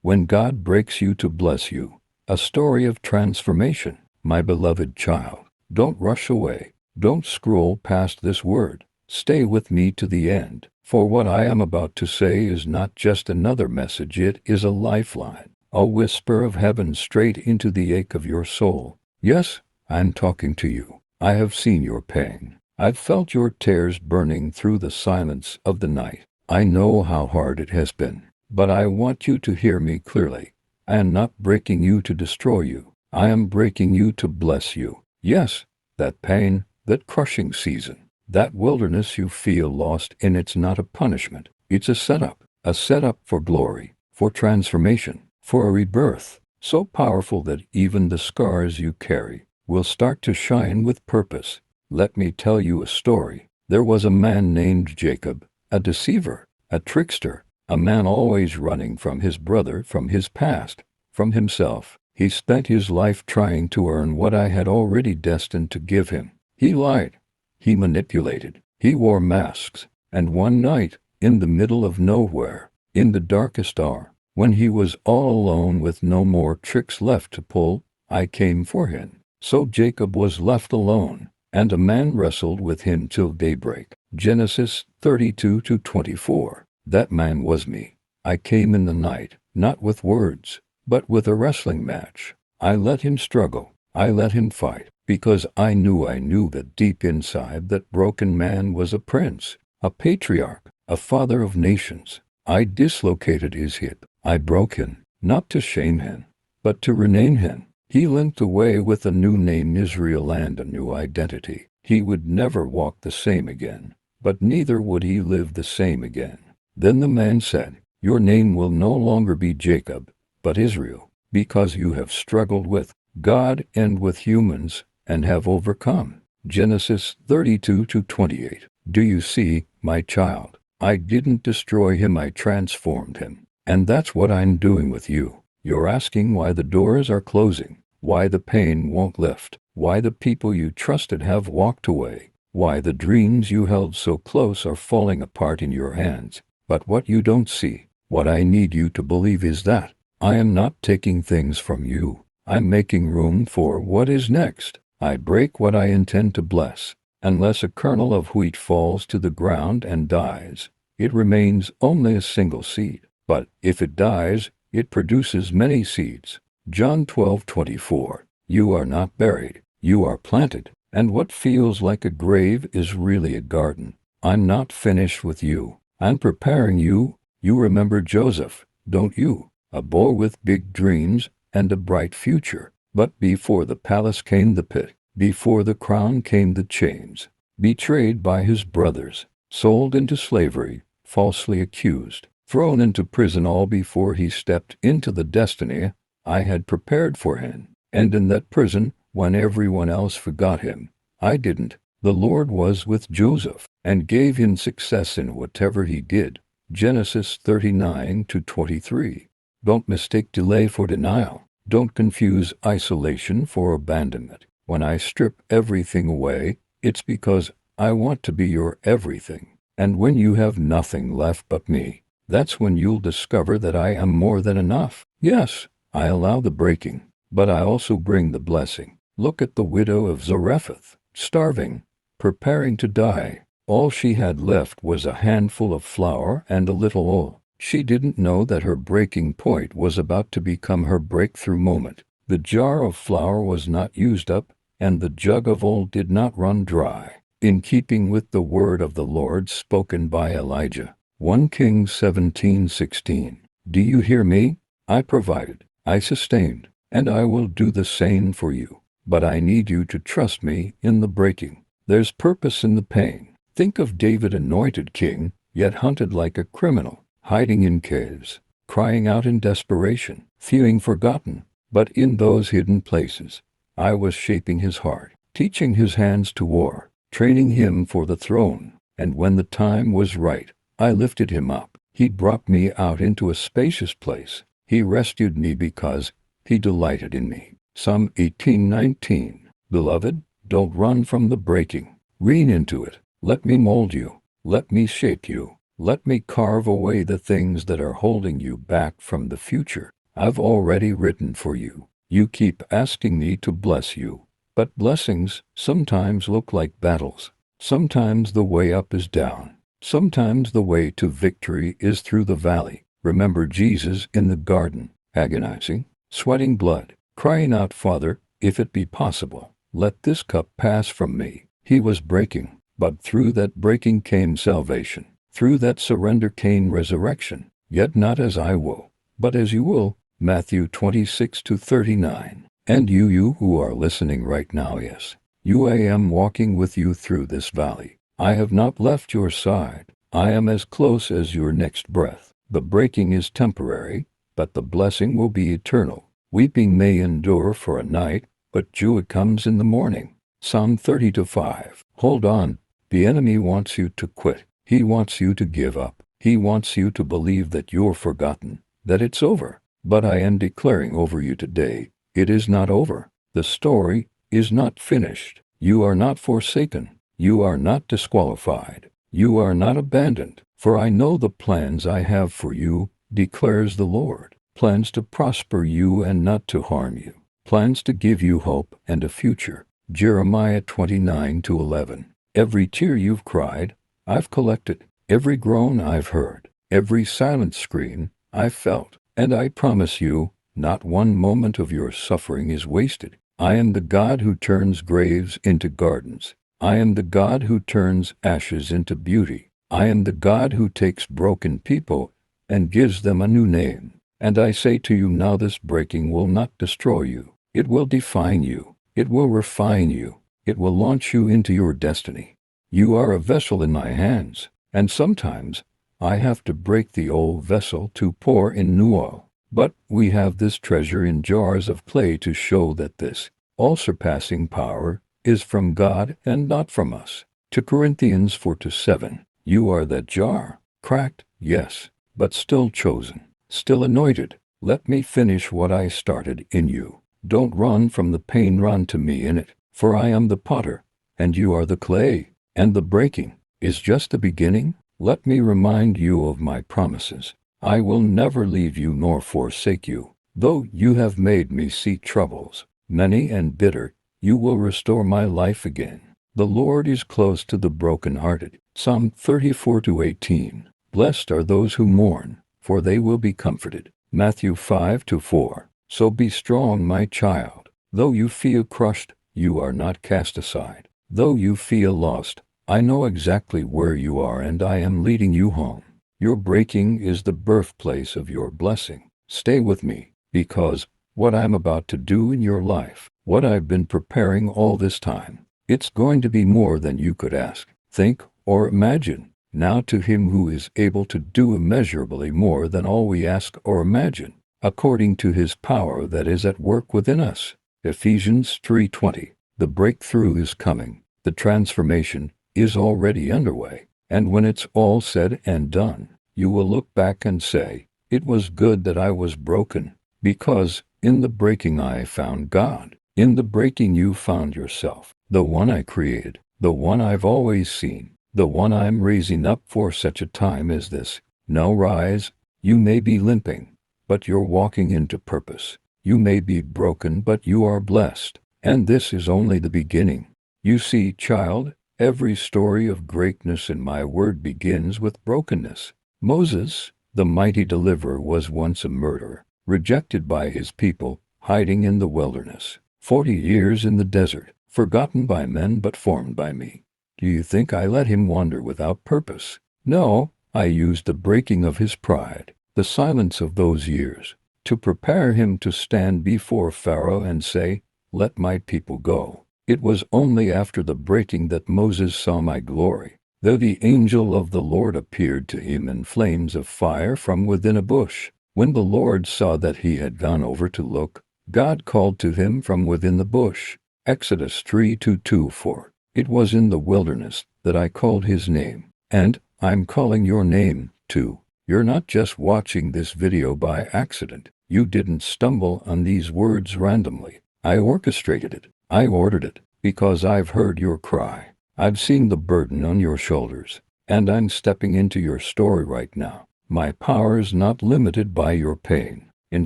When God breaks you to bless you. A story of transformation. My beloved child, don't rush away. Don't scroll past this word. Stay with me to the end, for what I am about to say is not just another message, it is a lifeline, a whisper of heaven straight into the ache of your soul. Yes, I'm talking to you. I have seen your pain. I've felt your tears burning through the silence of the night. I know how hard it has been, but I want you to hear me clearly. I am not breaking you to destroy you. I am breaking you to bless you. Yes, that pain, that crushing season, that wilderness you feel lost in, it's not a punishment. It's a setup for glory, for transformation, for a rebirth, so powerful that even the scars you carry will start to shine with purpose. Let me tell you a story. There was a man named Jacob, a deceiver, a trickster, a man always running from his brother, from his past, from himself. He spent his life trying to earn what I had already destined to give him. He lied. He manipulated. He wore masks. And one night, in the middle of nowhere, in the darkest hour, when he was all alone with no more tricks left to pull, I came for him. So Jacob was left alone, and a man wrestled with him till daybreak. Genesis 32:24. That man was me. I came in the night, not with words, but with a wrestling match. I let him struggle. I let him fight, because I knew that deep inside that broken man was a prince, a patriarch, a father of nations. I dislocated his hip. I broke him, not to shame him, but to rename him. He limped away with a new name, Israel, and a new identity. He would never walk the same again, but neither would he live the same again. Then the man said, "Your name will no longer be Jacob, but Israel, because you have struggled with God and with humans, and have overcome." Genesis 32:28. Do you see, my child? I didn't destroy him, I transformed him. And that's what I'm doing with you. You're asking why the doors are closing, why the pain won't lift, why the people you trusted have walked away, why the dreams you held so close are falling apart in your hands. But what you don't see, what I need you to believe, is that I am not taking things from you. I'm making room for what is next. I break what I intend to bless. Unless a kernel of wheat falls to the ground and dies, it remains only a single seed. But if it dies, it produces many seeds. John 12:24. You are not buried. You are planted. And what feels like a grave is really a garden. I'm not finished with you. I'm preparing you. You remember Joseph, don't you? A boy with big dreams and a bright future. But before the palace came the pit. Before the crown came the chains. Betrayed by his brothers. Sold into slavery. Falsely accused. Thrown into prison, all before he stepped into the destiny I had prepared for him. And in that prison, when everyone else forgot him, I didn't. The Lord was with Joseph and gave him success in whatever he did. Genesis 39:23. Don't mistake delay for denial. Don't confuse isolation for abandonment. When I strip everything away, it's because I want to be your everything. And when you have nothing left but me, that's when you'll discover that I am more than enough. Yes, I allow the breaking, but I also bring the blessing. Look at the widow of Zarephath, starving, preparing to die. All she had left was a handful of flour and a little oil. She didn't know that her breaking point was about to become her breakthrough moment. The jar of flour was not used up, and the jug of oil did not run dry. In keeping with the word of the Lord spoken by Elijah. 1 Kings 17:16. Do you hear me? I provided, I sustained, and I will do the same for you. But I need you to trust me in the breaking. There's purpose in the pain. Think of David, anointed king, yet hunted like a criminal, hiding in caves, crying out in desperation, feeling forgotten. But in those hidden places, I was shaping his heart, teaching his hands to war, training him for the throne. And when the time was right, I lifted him up. He brought me out into a spacious place. He rescued me because he delighted in me. Psalm 18:19. Beloved, don't run from the breaking. Lean into it. Let me mold you. Let me shape you. Let me carve away the things that are holding you back from the future I've already written for you. You keep asking me to bless you, but blessings sometimes look like battles. Sometimes the way up is down. Sometimes the way to victory is through the valley. Remember Jesus in the garden, agonizing, sweating blood, crying out, Father, if it be possible, let this cup pass from me. He was breaking, but through that breaking came salvation. Through that surrender came resurrection. Yet not as I will, but as you will. Matthew 26:39. And you who are listening right now, yes, I am walking with you through this valley. I have not left your side. I am as close as your next breath. The breaking is temporary, but the blessing will be eternal. Weeping may endure for a night, but joy comes in the morning. Psalm 30:5. Hold on. The enemy wants you to quit. He wants you to give up. He wants you to believe that you're forgotten, that it's over. But I am declaring over you today, it is not over. The story is not finished. You are not forsaken. You are not disqualified. You are not abandoned. For I know the plans I have for you, declares the Lord. Plans to prosper you and not to harm you. Plans to give you hope and a future. Jeremiah 29:11. Every tear you've cried, I've collected. Every groan I've heard. Every silent scream I've felt. And I promise you, not one moment of your suffering is wasted. I am the God who turns graves into gardens. I am the God who turns ashes into beauty. I am the God who takes broken people and gives them a new name. And I say to you now, this breaking will not destroy you. It will define you. It will refine you. It will launch you into your destiny. You are a vessel in my hands, and sometimes I have to break the old vessel to pour in new oil. But we have this treasure in jars of clay to show that this all-surpassing power is from God and not from us. 2 Corinthians 4:7. You are that jar, cracked, yes, but still chosen, still anointed. Let me finish what I started in you. Don't run from the pain, run to me in it, for I am the potter, and you are the clay, and the breaking is just the beginning. Let me remind you of my promises. I will never leave you nor forsake you. Though you have made me see troubles, many and bitter, you will restore my life again. The Lord is close to the brokenhearted. Psalm 34:18. Blessed are those who mourn, for they will be comforted. Matthew 5:4. So be strong, my child. Though you feel crushed, you are not cast aside. Though you feel lost, I know exactly where you are and I am leading you home. Your breaking is the birthplace of your blessing. Stay with me, because what I'm about to do in your life, what I've been preparing all this time, it's going to be more than you could ask, think, or imagine. Now to him who is able to do immeasurably more than all we ask or imagine, according to his power that is at work within us. Ephesians 3:20. The breakthrough is coming. The transformation is already underway. And when it's all said and done, you will look back and say, it was good that I was broken, because in the breaking I found God. In the breaking you found yourself, the one I created, the one I've always seen, the one I'm raising up for such a time as this. Now rise. You may be limping, but you're walking into purpose. You may be broken, but you are blessed. And this is only the beginning. You see, child, every story of greatness in my word begins with brokenness. Moses, the mighty deliverer, was once a murderer, rejected by his people, hiding in the wilderness. 40 years in the desert, forgotten by men but formed by me. Do you think I let him wander without purpose? No, I used the breaking of his pride, the silence of those years, to prepare him to stand before Pharaoh and say, let my people go. It was only after the breaking that Moses saw my glory. Though the angel of the Lord appeared to him in flames of fire from within a bush. When the Lord saw that he had gone over to look, God called to him from within the bush. Exodus 3:2-4. It was in the wilderness that I called his name. And I'm calling your name, too. You're not just watching this video by accident. You didn't stumble on these words randomly. I orchestrated it. I ordered it, because I've heard your cry. I've seen the burden on your shoulders. And I'm stepping into your story right now. My power is not limited by your pain. In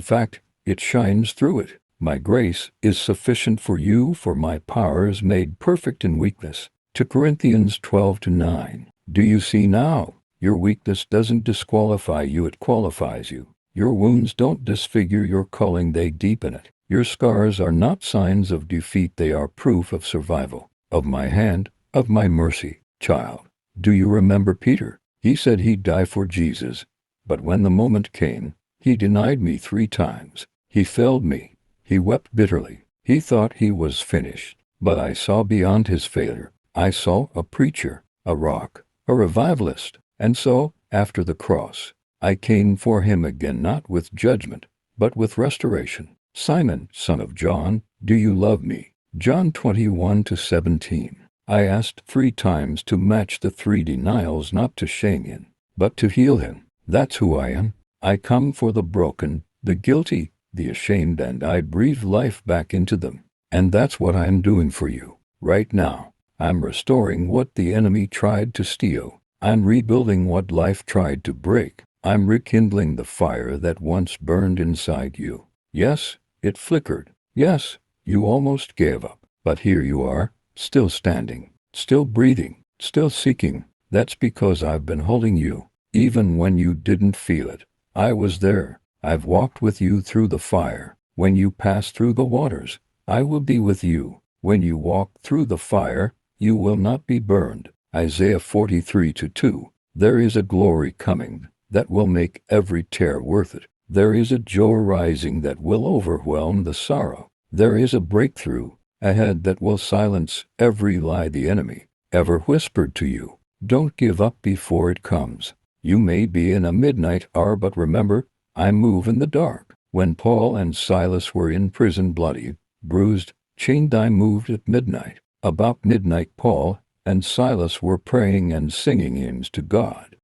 fact, it shines through it. My grace is sufficient for you, for my power is made perfect in weakness. 2 Corinthians 12:9. Do you see now? Your weakness doesn't disqualify you, it qualifies you. Your wounds don't disfigure your calling, they deepen it. Your scars are not signs of defeat, they are proof of survival, of my hand, of my mercy. Child, do you remember Peter? He said he'd die for Jesus. But when the moment came, he denied me 3 times. He failed me. He wept bitterly. He thought he was finished. But I saw beyond his failure. I saw a preacher, a rock, a revivalist. And so, after the cross, I came for him again, not with judgment, but with restoration. Simon, son of John, do you love me? John 21:17. I asked 3 times to match the 3 denials, not to shame him, but to heal him. That's who I am. I come for the broken, the guilty, the ashamed, and I breathe life back into them. And that's what I'm doing for you. Right now, I'm restoring what the enemy tried to steal. I'm rebuilding what life tried to break. I'm rekindling the fire that once burned inside you. Yes, it flickered. Yes, you almost gave up. But here you are, still standing, still breathing, still seeking. That's because I've been holding you, even when you didn't feel it. I was there. I've walked with you through the fire. When you pass through the waters, I will be with you. When you walk through the fire, you will not be burned. Isaiah 43:2. There is a glory coming that will make every tear worth it. There is a joy rising that will overwhelm the sorrow. There is a breakthrough ahead that will silence every lie the enemy ever whispered to you. Don't give up before it comes. You may be in a midnight hour, but remember, I move in the dark. When Paul and Silas were in prison, bloody, bruised, chained, I moved at midnight. About midnight, Paul and Silas were praying and singing hymns to God.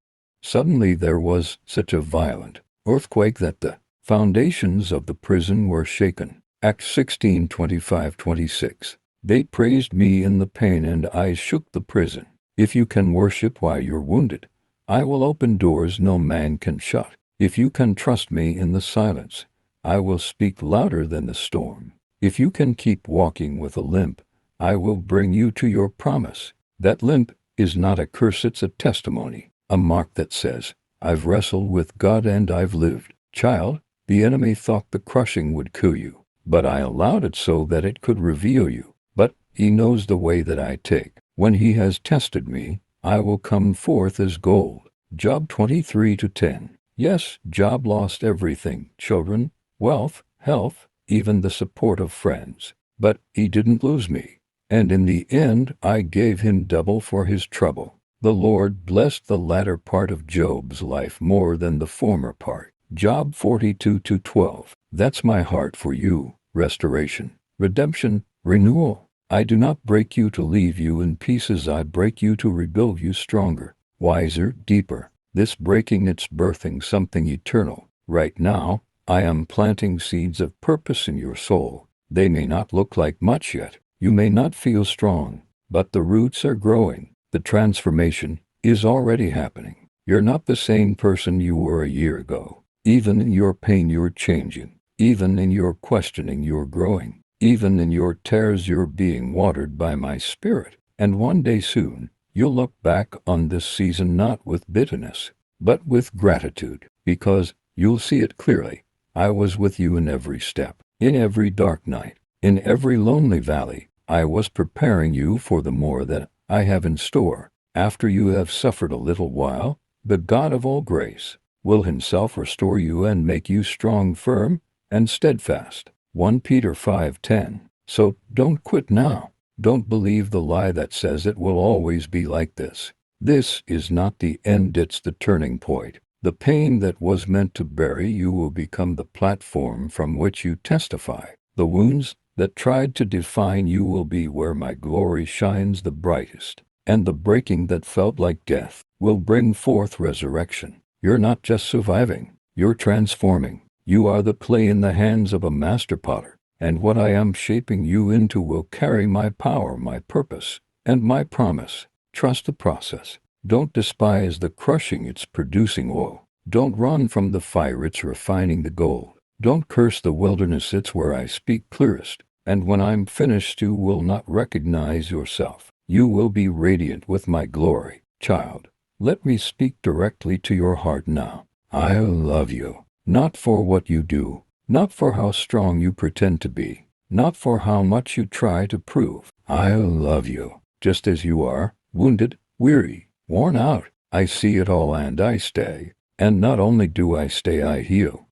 Suddenly there was such a violent earthquake that the foundations of the prison were shaken. Acts 16:25-26. They praised me in the pain, and I shook the prison. If you can worship while you're wounded, I will open doors no man can shut. If you can trust me in the silence, I will speak louder than the storm. If you can keep walking with a limp, I will bring you to your promise. That limp is not a curse, it's a testimony, a mark that says, I've wrestled with God and I've lived. Child, the enemy thought the crushing would kill you, but I allowed it so that it could reveal you. But he knows the way that I take. When he has tested me, I will come forth as gold. Job 23:10. Yes, Job lost everything, children, wealth, health, even the support of friends. But he didn't lose me. And in the end, I gave him double for his trouble. The Lord blessed the latter part of Job's life more than the former part. Job 42:12. That's my heart for you. Restoration, redemption, renewal. I do not break you to leave you in pieces. I break you to rebuild you stronger, wiser, deeper. This breaking, it's birthing something eternal. Right now, I am planting seeds of purpose in your soul. They may not look like much yet. You may not feel strong, but the roots are growing. The transformation is already happening. You're not the same person you were a year ago. Even in your pain, you're changing. Even in your questioning, you're growing. Even in your tears, you're being watered by my Spirit. And one day soon, you'll look back on this season not with bitterness, but with gratitude, because you'll see it clearly. I was with you in every step, in every dark night, in every lonely valley. I was preparing you for the more that I have in store. After you have suffered a little while, the God of all grace will himself restore you and make you strong, firm, and steadfast. 1 Peter 5:10. So don't quit now. Don't believe the lie that says it will always be like this. This is not the end, it's the turning point. The pain that was meant to bury you will become the platform from which you testify. The wounds that tried to define you will be where my glory shines the brightest. And the breaking that felt like death will bring forth resurrection. You're not just surviving, you're transforming. You are the clay in the hands of a master potter, and what I am shaping you into will carry my power, my purpose, and my promise. Trust the process. Don't despise the crushing, it's producing oil. Don't run from the fire, it's refining the gold. Don't curse the wilderness, it's where I speak clearest. And when I'm finished, you will not recognize yourself. You will be radiant with my glory. Child, let me speak directly to your heart now. I love you, not for what you do, not for how strong you pretend to be, not for how much you try to prove. I love you, just as you are, wounded, weary, worn out. I see it all and I stay. And not only do I stay, I heal.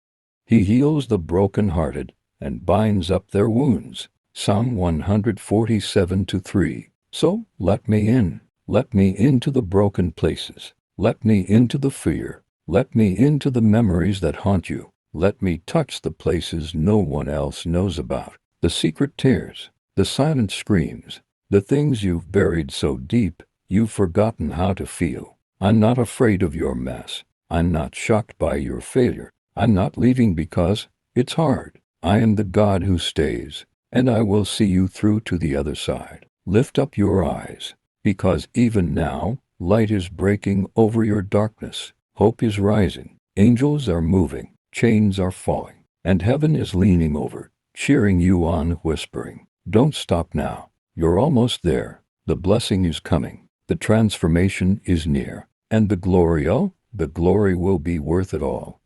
He heals the brokenhearted and binds up their wounds. Psalm 147:3. So let me in. Let me into the broken places. Let me into the fear. Let me into the memories that haunt you. Let me touch the places no one else knows about. The secret tears, the silent screams, the things you've buried so deep you've forgotten how to feel. I'm not afraid of your mess. I'm not shocked by your failure. I'm not leaving because it's hard. I am the God who stays, and I will see you through to the other side. Lift up your eyes, because even now, light is breaking over your darkness. Hope is rising. Angels are moving. Chains are falling. And heaven is leaning over, cheering you on, whispering, don't stop now. You're almost there. The blessing is coming. The transformation is near. And the glory will be worth it all.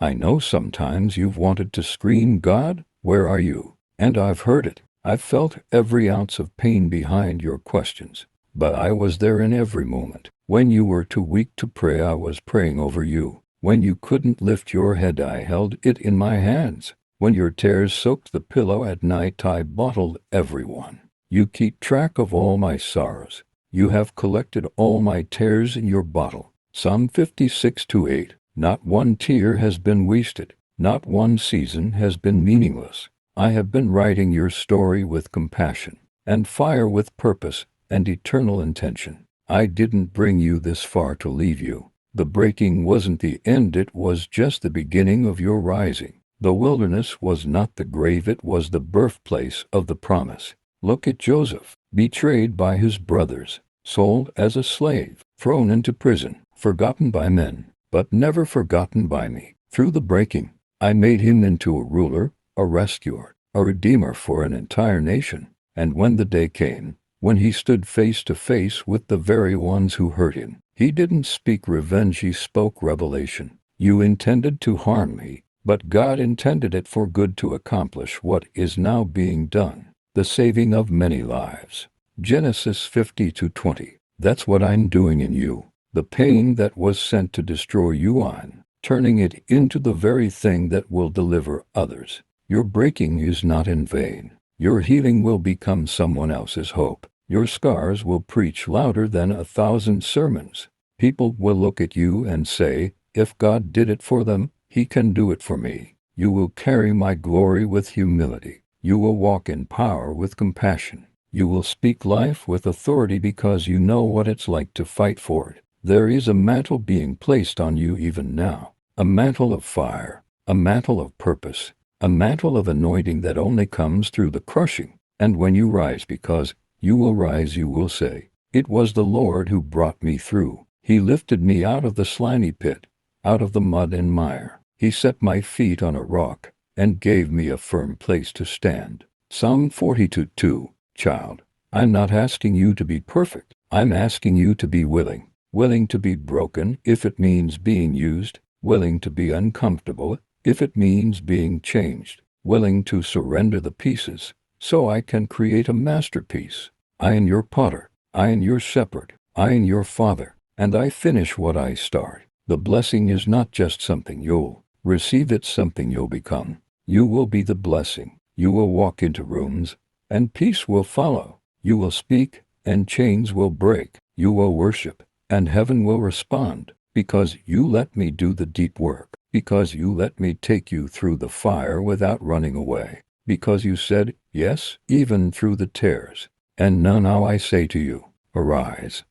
I know sometimes you've wanted to scream, God, where are you? And I've heard it. I've felt every ounce of pain behind your questions. But I was there in every moment. When you were too weak to pray, I was praying over you. When you couldn't lift your head, I held it in my hands. When your tears soaked the pillow at night, I bottled every one. You keep track of all my sorrows. You have collected all my tears in your bottle. Psalm 56:8. Not one tear has been wasted. Not one season has been meaningless. I have been writing your story with compassion and fire, with purpose and eternal intention. I didn't bring you this far to leave you. The breaking wasn't the end, it was just the beginning of your rising. The wilderness was not the grave, it was the birthplace of the promise. Look at Joseph, betrayed by his brothers, sold as a slave, thrown into prison, forgotten by men, but never forgotten by me. Through the breaking, I made him into a ruler, a rescuer, a redeemer for an entire nation. And when the day came, when he stood face to face with the very ones who hurt him, he didn't speak revenge, he spoke revelation. You intended to harm me, but God intended it for good, to accomplish what is now being done, the saving of many lives. Genesis 50:20. That's what I'm doing in you. The pain that was sent to destroy you, I'm turning it into the very thing that will deliver others. Your breaking is not in vain. Your healing will become someone else's hope. Your scars will preach louder than 1,000 sermons. People will look at you and say, if God did it for them, He can do it for me. You will carry my glory with humility. You will walk in power with compassion. You will speak life with authority because you know what it's like to fight for it. There is a mantle being placed on you even now, a mantle of fire, a mantle of purpose, a mantle of anointing that only comes through the crushing. And when you rise, because you will rise, you will say, it was the Lord who brought me through. He lifted me out of the slimy pit, out of the mud and mire. He set my feet on a rock and gave me a firm place to stand. Psalm 42:2. Child, I'm not asking you to be perfect. I'm asking you to be willing. Willing to be broken if it means being used. Willing to be uncomfortable if it means being changed. Willing to surrender the pieces so I can create a masterpiece. I am your potter. I am your shepherd. I am your father. And I finish what I start. The blessing is not just something you'll receive, it's something you'll become. You will be the blessing. You will walk into rooms, and peace will follow. You will speak, and chains will break. You will worship, and heaven will respond, because you let me do the deep work, because you let me take you through the fire without running away, because you said yes, even through the tears. And now I say to you, arise,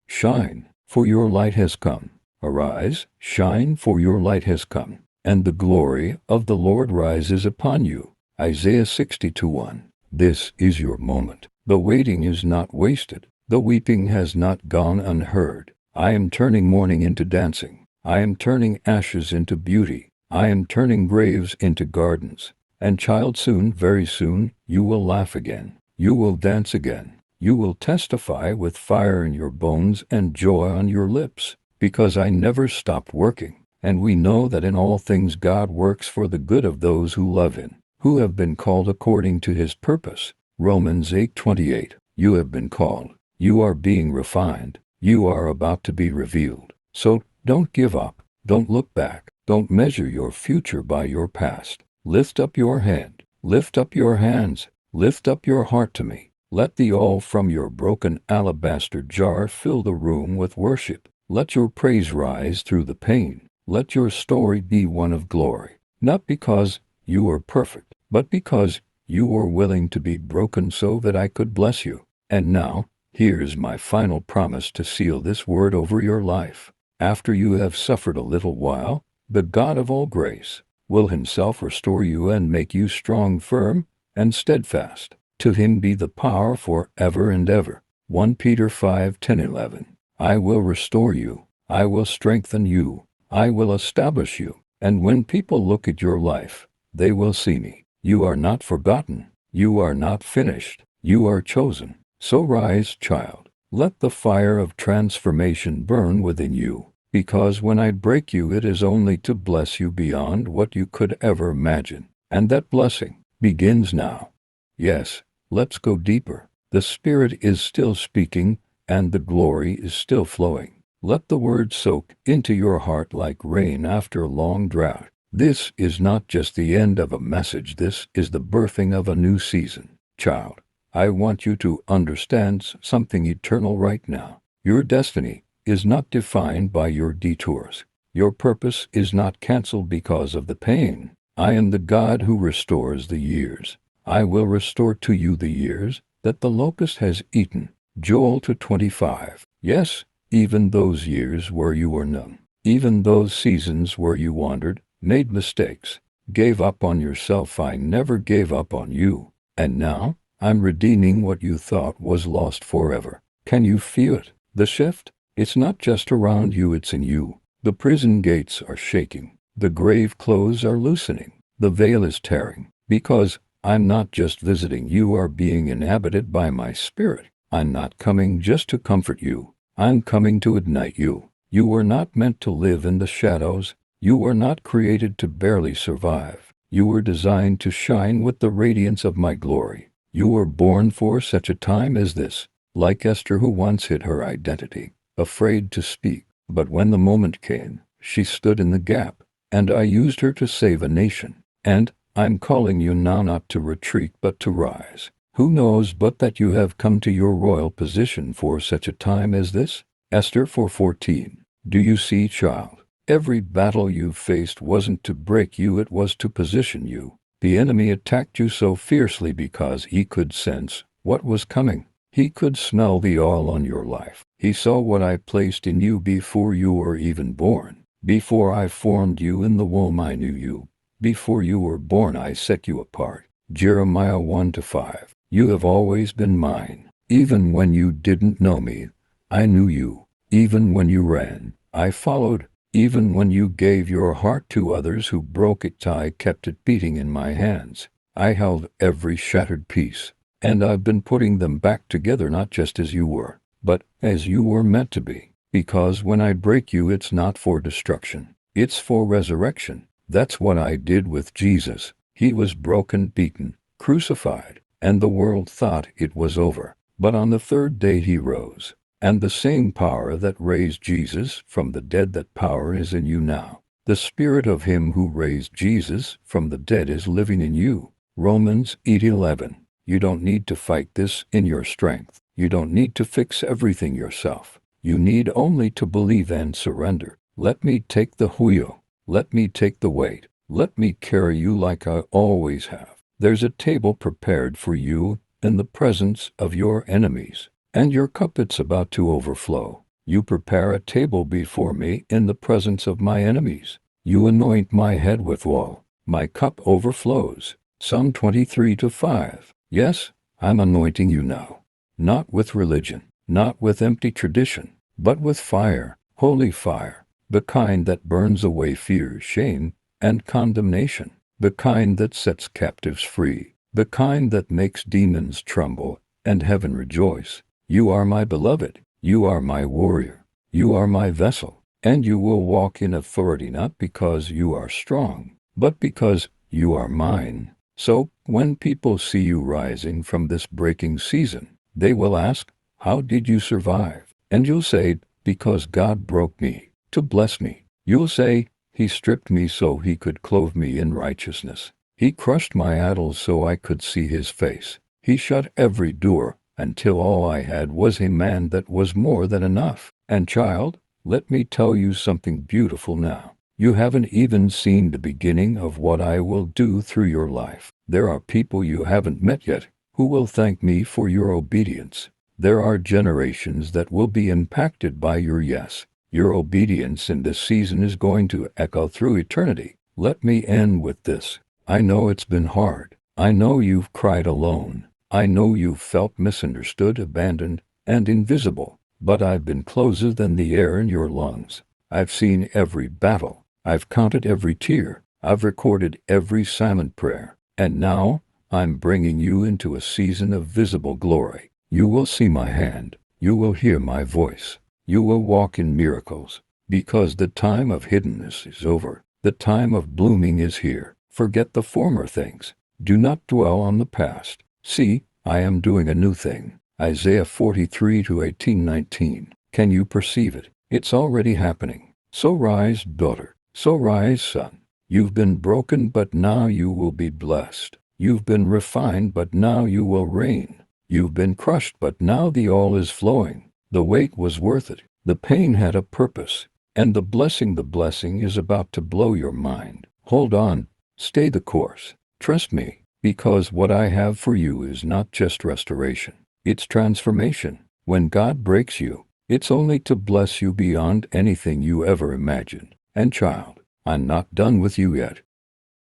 shine, for your light has come. Arise, shine, for your light has come, and the glory of the Lord rises upon you. Isaiah 62:1. This is your moment. The waiting is not wasted. The weeping has not gone unheard. I am turning mourning into dancing. I am turning ashes into beauty. I am turning graves into gardens. And child, soon, very soon, you will laugh again. You will dance again. You will testify with fire in your bones and joy on your lips, because I never stop working. And we know that in all things God works for the good of those who love him, who have been called according to his purpose. Romans 8:28. You have been called. You are being refined. You are about to be revealed. So don't give up. Don't look back. Don't measure your future by your past. Lift up your head. Lift up your hands. Lift up your heart to me. Let the oil from your broken alabaster jar fill the room with worship. Let your praise rise through the pain. Let your story be one of glory. Not because you are perfect, but because you were willing to be broken so that I could bless you. And now, here's my final promise to seal this word over your life. After you have suffered a little while, the God of all grace will himself restore you and make you strong, firm, and steadfast. To him be the power forever and ever. 1 Peter 5:10-11. I will restore you. I will strengthen you. I will establish you. And when people look at your life, they will see me. You are not forgotten. You are not finished. You are chosen. So rise, child. Let the fire of transformation burn within you, because when I break you, it is only to bless you beyond what you could ever imagine. And that blessing begins now. Yes, let's go deeper. The Spirit is still speaking, and the glory is still flowing. Let the word soak into your heart like rain after a long drought. This is not just the end of a message. This is the birthing of a new season. Child, I want you to understand something eternal right now. Your destiny is not defined by your detours. Your purpose is not canceled because of the pain. I am the God who restores the years. I will restore to you the years that the locust has eaten. Joel 2:25. Yes, even those years where you were numb. Even those seasons where you wandered, made mistakes, gave up on yourself. I never gave up on you. And now, I'm redeeming what you thought was lost forever. Can you feel it? The shift? It's not just around you, it's in you. The prison gates are shaking. The grave clothes are loosening. The veil is tearing. Because I'm not just visiting, you are being inhabited by my Spirit. I'm not coming just to comfort you. I'm coming to ignite you. You were not meant to live in the shadows. You were not created to barely survive. You were designed to shine with the radiance of my glory. You were born for such a time as this, like Esther, who once hid her identity, afraid to speak. But when the moment came, she stood in the gap, and I used her to save a nation. And I'm calling you now not to retreat but to rise. Who knows but that you have come to your royal position for such a time as this? Esther 4:14. Do you see, child? Every battle you faced wasn't to break you, it was to position you. The enemy attacked you so fiercely because he could sense what was coming. He could smell the oil on your life. He saw what I placed in you before you were even born. Before I formed you in the womb, I knew you. Before you were born, I set you apart. Jeremiah 1-5. You have always been mine. Even when you didn't know me, I knew you. Even when you ran, I followed. Even when you gave your heart to others who broke it, I kept it beating in my hands. I held every shattered piece. And I've been putting them back together, not just as you were, but as you were meant to be. Because when I break you, it's not for destruction. It's for resurrection. That's what I did with Jesus. He was broken, beaten, crucified, and the world thought it was over. But on the third day he rose. And the same power that raised Jesus from the dead, that power is in you now. The Spirit of him who raised Jesus from the dead is living in you. Romans 8:11. You don't need to fight this in your strength. You don't need to fix everything yourself. You need only to believe and surrender. Let me take the wheel. Let me take the weight. Let me carry you like I always have. There's a table prepared for you in the presence of your enemies, and your cup it's about to overflow. You prepare a table before me in the presence of my enemies. You anoint my head with oil. My cup overflows. Psalm 23:5. Yes, I'm anointing you now. Not with religion, not with empty tradition, but with fire, holy fire, the kind that burns away fear, shame, and condemnation, the kind that sets captives free, the kind that makes demons tremble and heaven rejoice. You are my beloved, you are my warrior, you are my vessel, and you will walk in authority not because you are strong, but because you are mine. So, when people see you rising from this breaking season, they will ask, how did you survive? And you'll say, because God broke me to bless me. You'll say, He stripped me so He could clothe me in righteousness. He crushed my idols so I could see His face. He shut every door until all I had was a man that was more than enough. And child, let me tell you something beautiful now. You haven't even seen the beginning of what I will do through your life. There are people you haven't met yet who will thank me for your obedience. There are generations that will be impacted by your yes. Your obedience in this season is going to echo through eternity. Let me end with this. I know it's been hard. I know you've cried alone. I know you've felt misunderstood, abandoned, and invisible. But I've been closer than the air in your lungs. I've seen every battle. I've counted every tear. I've recorded every silent prayer. And now, I'm bringing you into a season of visible glory. You will see my hand. You will hear my voice. You will walk in miracles. Because the time of hiddenness is over. The time of blooming is here. Forget the former things. Do not dwell on the past. See, I am doing a new thing. Isaiah 43:18-19. Can you perceive it? It's already happening. So rise, daughter. So rise, son. You've been broken, but now you will be blessed. You've been refined, but now you will reign. You've been crushed, but now the oil is flowing. The wait was worth it. The pain had a purpose. And the blessing is about to blow your mind. Hold on. Stay the course. Trust me, because what I have for you is not just restoration. It's transformation. When God breaks you, it's only to bless you beyond anything you ever imagined. And child, I'm not done with you yet.